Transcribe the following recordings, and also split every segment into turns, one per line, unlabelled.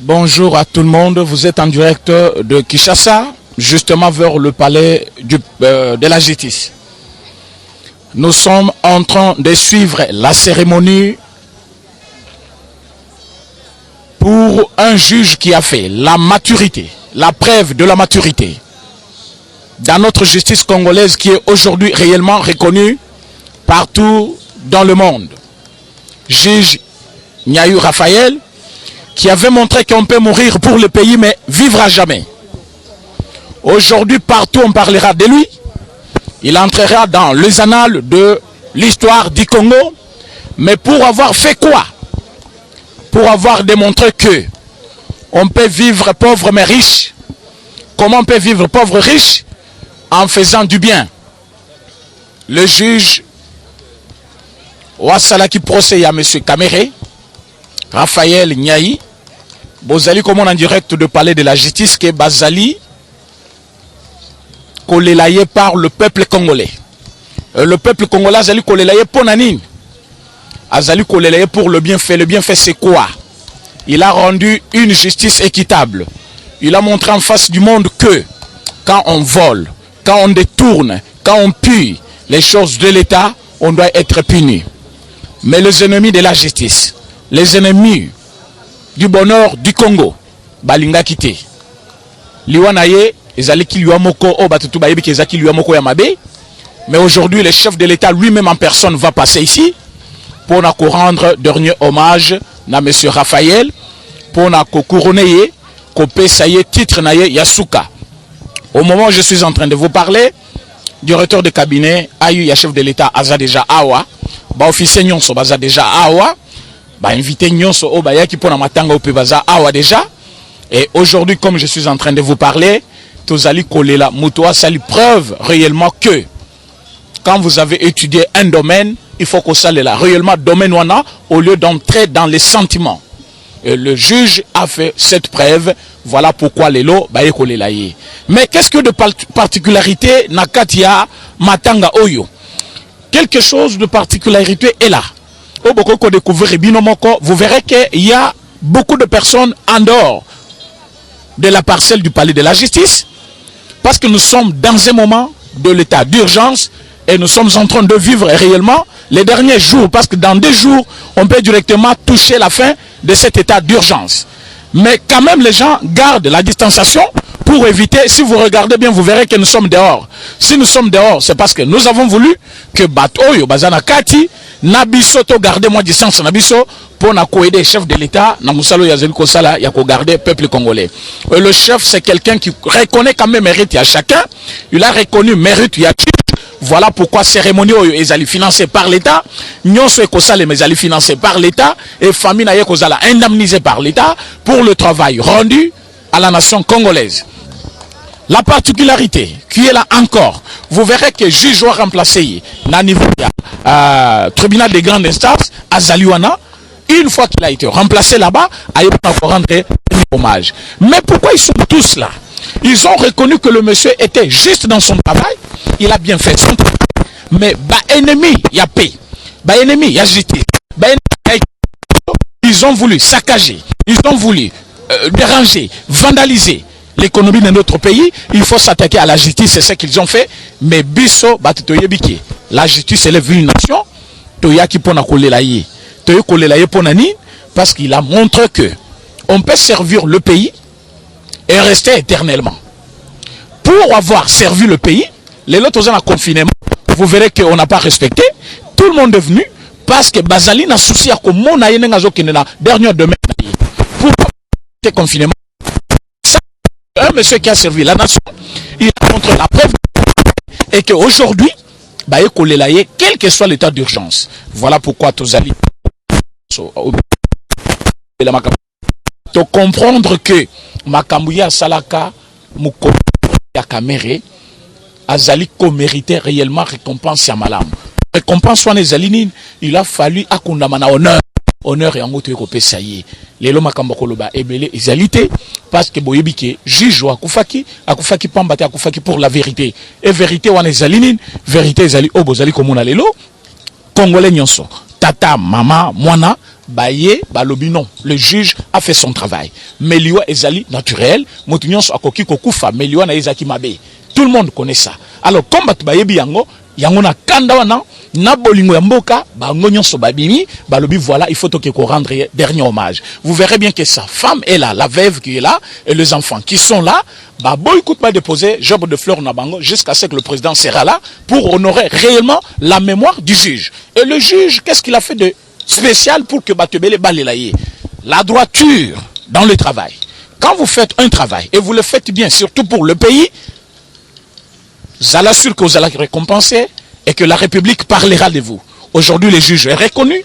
Bonjour à tout le monde, vous êtes en direct de Kinshasa, justement vers le palais de la justice. Nous sommes en train de suivre la cérémonie pour un juge qui a fait la maturité, la preuve de la maturité dans notre justice congolaise qui est aujourd'hui réellement reconnue partout dans le monde. Juge Nyayu Raphaël, qui avait montré qu'on peut mourir pour le pays, mais vivre à jamais. Aujourd'hui, partout, on parlera de lui. Il entrera dans les annales de l'histoire du Congo. Mais pour avoir fait quoi? Pour avoir démontré que on peut vivre pauvre mais riche. Comment on peut vivre pauvre riche? En faisant du bien. Le juge Ouassalaki procès à M. Kamere, Raphaël Nyayi, Bozali comme on en direct de parler de la justice que Bazali kolélaye par le peuple congolais. Le peuple congolais Azali kolélaye pour Nanine. Azali kolélaye pour le bienfait. Le bienfait c'est quoi? Il a rendu une justice équitable. Il a montré en face du monde que quand on vole, quand on détourne, quand on pille les choses de l'État, on doit être puni. Mais les ennemis de la justice, les ennemis du bonheur du Congo, balinga kité. Liwanaye, ezali ki liwamoko o batutu bayebi ki ezaki liwamoko ya mabe. Mais aujourd'hui, le chef de l'État lui-même en personne va passer ici pour nous rendre dernier hommage à M. Raphaël, pour nous couronner, couper ça y est, titre naye Yasuka. Au moment où je suis en train de vous parler, directeur de cabinet, Ayu, ya chef de l'État, Aza déjà Awa, ba officier nyonso baza déjà Awa, ba invité nyonso o ba yaki pona matanga o pe baza Awa déjà. Et aujourd'hui, comme je suis en train de vous parler, Tozali Kolela Mutoa, ça lui preuve réellement que quand vous avez étudié un domaine, il faut qu'on sache là réellement domaine wana au lieu d'entrer dans les sentiments. Et le juge a fait cette preuve. Voilà pourquoi les lots baye kolela ye. Mais qu'est-ce que de particularité nakatia matanga oyo? Quelque chose de particularité est là. Au boko ko découvrir binomoko, vous verrez qu'il y a beaucoup de personnes en dehors de la parcelle du palais de la justice, parce que nous sommes dans un moment de l'état d'urgence et nous sommes en train de vivre réellement les derniers jours, parce que dans 2 jours, on peut directement toucher la fin de cet état d'urgence. Mais quand même, les gens gardent la distanciation pour éviter, si vous regardez bien, vous verrez que nous sommes dehors. Si nous sommes dehors, c'est parce que nous avons voulu que Batoyo, Bazana Kati, Nabiso, to garder moins distance, Nabiso, pour aider le chef de l'État, Namusalo Yazeli Kosala, Yako garder le peuple congolais. Et le chef, c'est quelqu'un qui reconnaît quand même mérite à chacun. Il a reconnu mérite à voilà pourquoi cérémonie est allée financée par l'État, Nyonso et Kosale mais allée financée par l'État et famille naye Kosala indemnisée par l'État pour le travail rendu à la nation congolaise. La particularité qui est là encore, vous verrez que le juge doit remplacer na niveau tribunal de grande instance à Zaliwana. Une fois qu'il a été remplacé là-bas, il faut rendre hommage. Mais pourquoi ils sont tous là? Ils ont reconnu que le monsieur était juste dans son travail. Il a bien fait son travail. Mais ennemi, il y a paix. Ennemi, il y a justice. Ils ont voulu saccager. Ils ont voulu déranger, vandaliser l'économie de notre pays. Il faut s'attaquer à la justice, c'est ce qu'ils ont fait. Mais biso, la justice élève une nation. Toyaki pona kolelaye. Toyo kolelaye ponani. Parce qu'il a montré que on peut servir le pays et rester éternellement. Pour avoir servi le pays, les autres ont un confinement, vous verrez qu'on n'a pas respecté. Tout le monde est venu parce que Bazali n'a souci à comment on a eu dernière demain pour le confinement. Un monsieur qui a servi la nation, il a montré la preuve et qu'aujourd'hui, quel que soit l'état d'urgence. Voilà pourquoi Tozali de comprendre que Makambouya Salaka Moukoya Kamere Azali ko méritait réellement récompense à Malam. Récompense soit les alinines, il a fallu akundamana honneur. Honneur et en moto européen ça y est. Les lois Makambokoloba ebele ezalité parce que boyebike juge akufaki pambate akufaki pour la vérité. Et vérité wana ezalinine, vérité ezali obozali komona lelo Congolais nyonso. Tata, mama, mwana, baye balobi non, le juge a fait son travail. Mais liwa ezali naturel, motunyons akoki kokufa, mais liwa na ezaki mabe. Tout le monde connaît ça. Alors comme batu bayebi yango na kanda wana na bolingo ya mboka bango nyonso babimi balobi voilà, il faut que rendre dernier hommage. Vous verrez bien que sa femme est là, la veuve qui est là et les enfants qui sont là, bah boy écoute pas déposer job de fleurs na bango jusqu'à ce que le président sera là pour honorer réellement la mémoire du juge. Et le juge, qu'est-ce qu'il a fait de spécial pour que batebele balelaye? La droiture dans le travail. Quand vous faites un travail et vous le faites bien, surtout pour le pays, ça l'assure que vous allez récompenser et que la République parlera de vous. Aujourd'hui, le juge est reconnu,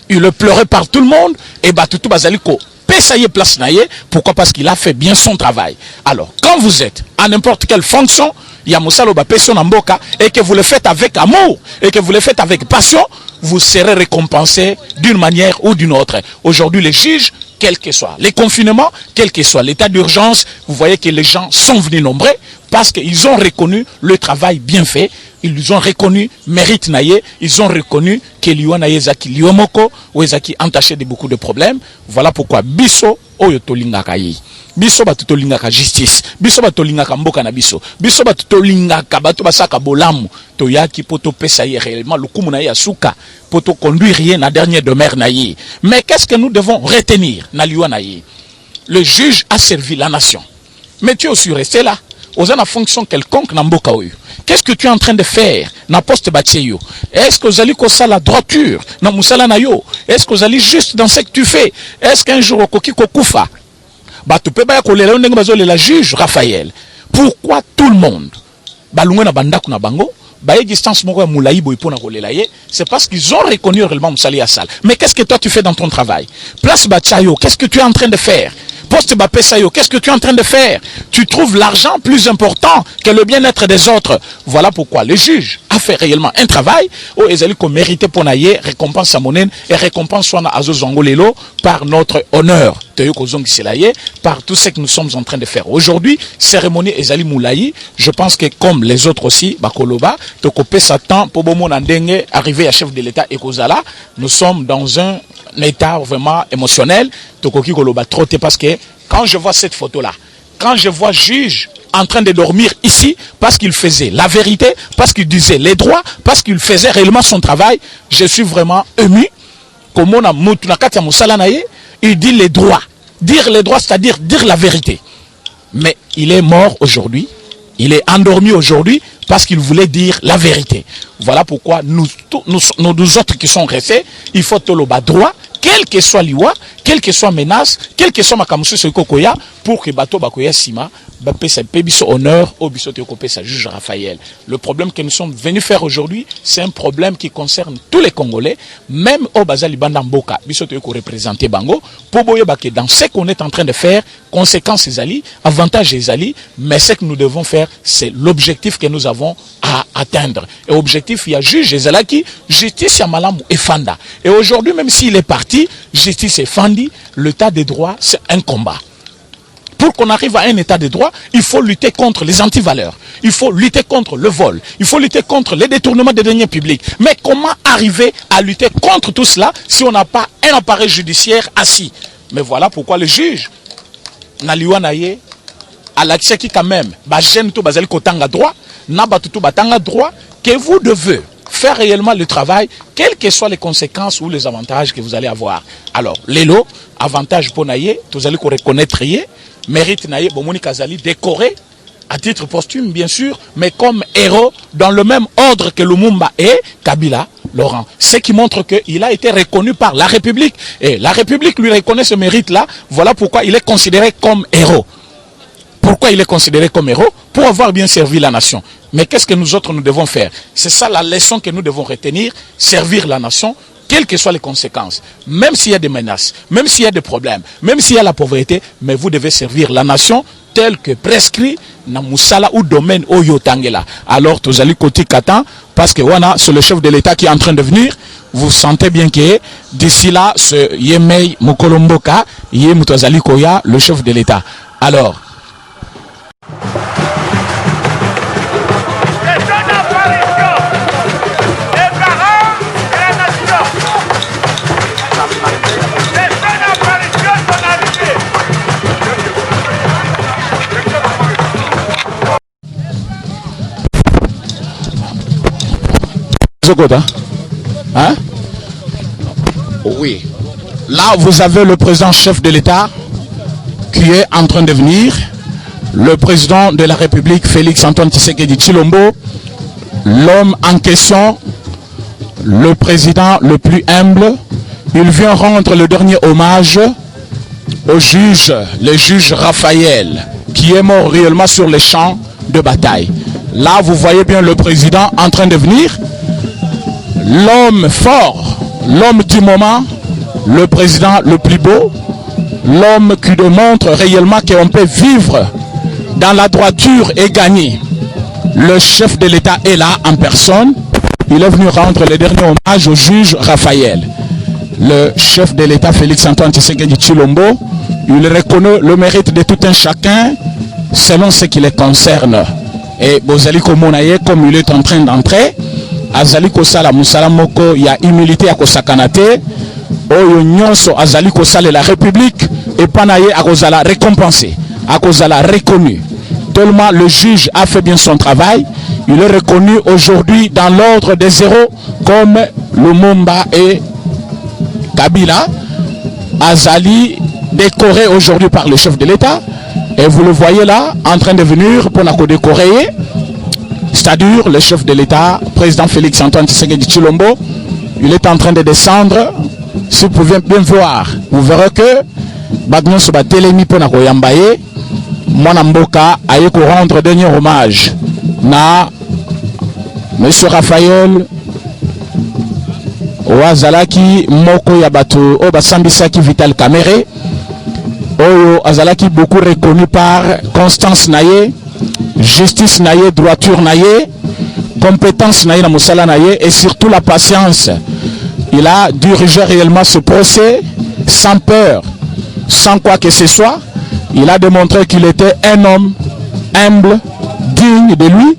il est pleuré par tout le monde, et Batutu Bazaliko paye place naïe. Pourquoi? Parce qu'il a fait bien son travail. Alors, quand vous êtes à n'importe quelle fonction, il y a Moussalo Bapession Namboka, et que vous le faites avec amour, et que vous le faites avec passion, vous serez récompensé d'une manière ou d'une autre. Aujourd'hui, les juges, quel que soit les confinements, quel que soit l'état d'urgence, vous voyez que les gens sont venus nombreux parce qu'ils ont reconnu le travail bien fait. Ils ont reconnu mérite naïe, ils ont reconnu que Liwana Yezaki Liomoko, ou Ezaki entaché de beaucoup de problèmes. Voilà pourquoi Bisso Oyotolingaka yi. Bisso batutolingaka justice. Bisso batolingaka mboka na biso. Bisso batutolingaka bato basaka bolamu. Toyaki poto pesa yi réellement le kumu na yasuka poto conduire rien na dernier demeure naïe. Mais qu'est-ce que nous devons retenir na Liwana yi? Le juge a servi la nation. Mais tu es aussi resté là. Aux une fonction quelconque na mboka oyo. Qu'est-ce que tu es en train de faire na poste batieyo? Est-ce que vous allez kosa la droiture na musala na yo? Est-ce que vous allez juste dans ce que tu fais? Est-ce qu'un jour okoki kokufa? Batu pe ba ya kolela ndenge bazole la juge Raphaël. Pourquoi tout le monde balunga na bandako na bango baye distance moko ya mulayi boy pona kolela ye? C'est parce qu'ils ont reconnu réellement musali ya sale. Mais qu'est-ce que toi tu fais dans ton travail? Place batiayo, qu'est-ce que tu es en train de faire? Poste Bapesayo, qu'est-ce que tu es en train de faire? Tu trouves l'argent plus important que le bien-être des autres. Voilà pourquoi le juge a fait réellement un travail où ils allaient mériter pour naïe récompense à monnaie et récompense soit à Zozongolelo par notre honneur. Par tout ce que nous sommes en train de faire. Aujourd'hui, cérémonie Ezali Moulayi, je pense que comme les autres aussi, Bakoloba, Tokopé Satan, Pobomo Nandenge, arrivé à chef de l'État et Kozala, nous sommes dans un état vraiment émotionnel. Tokoki Koloba trotté parce que quand je vois cette photo-là, quand je vois juge en train de dormir ici, parce qu'il faisait la vérité, parce qu'il disait les droits, parce qu'il faisait réellement son travail, je suis vraiment ému. Comme on a Moutunakati Moussalanaye, il dit les droits. Dire les droits, c'est-à-dire dire la vérité. Mais il est mort aujourd'hui, il est endormi aujourd'hui parce qu'il voulait dire la vérité. Voilà pourquoi nous autres qui sont restés, il faut tout le bas droit, quel que soit l'iwa, quelle que soit menace, quel que soit makamusu sokoya, pour que bateau bakoya sima, bapesa pebiso honneur, au biso sa juge Raphaël. Le problème que nous sommes venus faire aujourd'hui, c'est un problème qui concerne tous les Congolais, même au Bazali Bandamboka, biso teko représenter Bango, pour boye baké dans ce qu'on est en train de faire, conséquences ezali, avantages ezali, mais ce que nous devons faire, c'est l'objectif que nous avons à atteindre. Et objectif, il y a juge ezalaki, justice ya malamu et fanda. Et aujourd'hui, même s'il est parti, justice et fandi, l'état des droits, c'est un combat. Pour qu'on arrive à un état de droit, il faut lutter contre les antivaleurs. Il faut lutter contre le vol. Il faut lutter contre les détournements des deniers publics. Mais comment arriver à lutter contre tout cela si on n'a pas un appareil judiciaire assis? Mais voilà pourquoi le juge, Naliwanaye, à l'accès qui quand même, Bajen to Bazali Kotanga droit, Nabatutu Batanga droit, que vous devez faire réellement le travail, quelles que soient les conséquences ou les avantages que vous allez avoir. Alors, l'élo, avantage pour Naye, vous allez reconnaître mérite Naye, Bomoni Kazali, décoré à titre posthume, bien sûr, mais comme héros, dans le même ordre que Lumumba et Kabila, Laurent. Ce qui montre qu'il a été reconnu par la République. Et la République lui reconnaît ce mérite-là. Voilà pourquoi il est considéré comme héros. Pourquoi il est considéré comme héros? Pour avoir bien servi la nation. Mais qu'est-ce que nous autres nous devons faire? C'est ça la leçon que nous devons retenir, servir la nation, quelles que soient les conséquences. Même s'il y a des menaces, même s'il y a des problèmes, même s'il y a la pauvreté, mais vous devez servir la nation tel que prescrit na musala ou domaine oyo tangela. Alors tous allez côté Katan, parce que voilà, c'est le chef de l'État qui est en train de venir. Vous sentez bien que d'ici là, ce Yemei Mokolomboka, Yemutazali Koya, le chef de l'État. Alors, Hein? Oui. Là, vous avez le président chef de l'État qui est en train de venir. Le président de la République, Félix Antoine Tshisekedi Tshilombo. L'homme en question, le président le plus humble. Il vient rendre le dernier hommage au juge, le juge Raphaël, qui est mort réellement sur les champs de bataille. Là, vous voyez bien le président en train de venir. L'homme fort, l'homme du moment, le président le plus beau, l'homme qui démontre réellement qu'on peut vivre dans la droiture et gagner. Le chef de l'État est là en personne. Il est venu rendre le dernier hommage au juge Raphaël. Le chef de l'État, Félix Antoine Tshisekedi Tshilombo, il reconnaît le mérite de tout un chacun selon ce qui les concerne. Et Bozali Komonaye, comme il est en train d'entrer, Azali Kosala Musala Moko, il y a humilité à Kosakanate, Oyo Nyonso Azali Kosala la République, et Panaye à Kozala récompensé, à Kozala reconnu. Tellement le juge a fait bien son travail, il est reconnu aujourd'hui dans l'ordre des zéros comme Lumumba et Kabila. Azali décoré aujourd'hui par le chef de l'État. Et vous le voyez là, en train de venir pour la décorer. C'est-à-dire le chef de l'État, président Félix Antoine Tshisekedi Tshilombo, il est en train de descendre. Si vous pouvez bien voir, vous verrez que Bagnon Soba Telemi pour la Yambaye, Mwanamboka a eu pour rendre dernier hommage. Na Monsieur Raphaël Oazalaki Moko Yabato Obasambisaki Vital Kamere. Oyo Azalaki beaucoup reconnu par constance naye, justice naye, droiture naye, compétence naye na musala naye et surtout la patience. Il a dirigé réellement ce procès sans peur, sans quoi que ce soit. Il a démontré qu'il était un homme humble, digne de lui.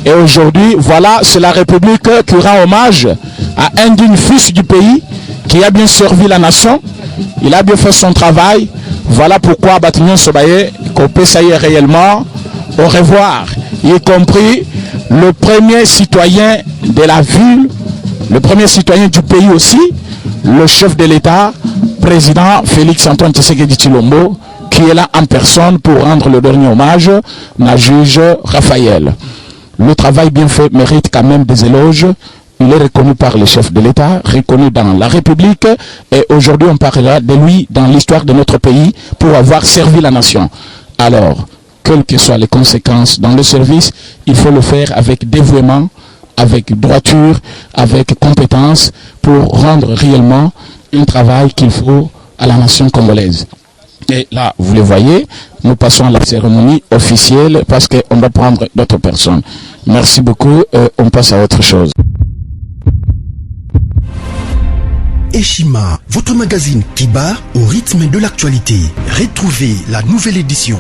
Et aujourd'hui, voilà, c'est la République qui rend hommage à un digne fils du pays qui a bien servi la nation. Il a bien fait son travail. Voilà pourquoi Batignon Sobaye, Kopé Saïe réellement, au revoir, y compris le premier citoyen de la ville, le premier citoyen du pays aussi, le chef de l'État, président Félix Antoine Tshisekedi Tshilombo, qui est là en personne pour rendre le dernier hommage à juge Raphaël. Le travail bien fait mérite quand même des éloges. Il est reconnu par le chef de l'État, reconnu dans la République, et aujourd'hui on parlera de lui dans l'histoire de notre pays pour avoir servi la nation. Alors, quelles que soient les conséquences dans le service, il faut le faire avec dévouement, avec droiture, avec compétence, pour rendre réellement un travail qu'il faut à la nation congolaise. Et là, vous le voyez, nous passons à la cérémonie officielle parce qu'on va prendre d'autres personnes. Merci beaucoup, on passe à autre chose.
Eshima, votre magazine qui bat au rythme de l'actualité. Retrouvez la nouvelle édition.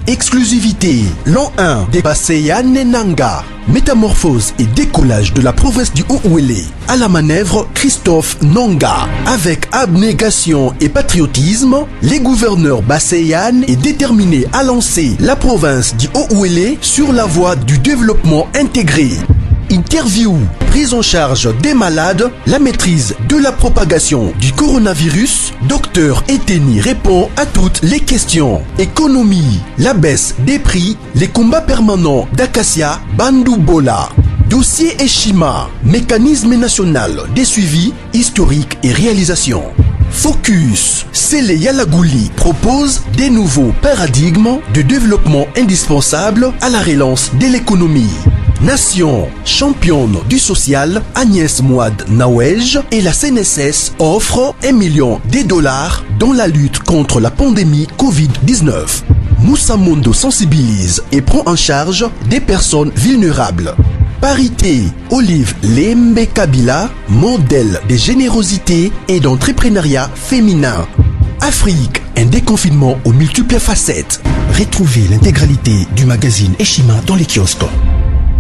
Exclusivité, l'an 1 des Basseyane Nanga. Métamorphose et décollage de la province du Haut-Ouélé. À la manœuvre, Christophe Nanga. Avec abnégation et patriotisme, les gouverneurs Basseyane est déterminé à lancer la province du Haut-Ouélé sur la voie du développement intégré. Interview, prise en charge des malades, la maîtrise de la propagation du coronavirus. Docteur Eteni répond à toutes les questions. Économie, la baisse des prix, les combats permanents d'Acacia, Bandou Bola. Dossier Eshima, mécanisme national des suivis historiques et réalisations. Focus, Sele Yalagouli propose des nouveaux paradigmes de développement indispensables à la relance de l'économie. Nation, championne du social, Agnès Mouad Nawej et la CNSS offrent $1 million dans la lutte contre la pandémie Covid-19. Moussa Mondo sensibilise et prend en charge des personnes vulnérables. Parité, Olive Lembe Kabila, modèle de générosité et d'entrepreneuriat féminin. Afrique, un déconfinement aux multiples facettes. Retrouvez l'intégralité du magazine Eshima dans les kiosques.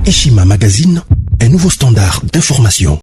Eshima Magazine, un nouveau standard d'information.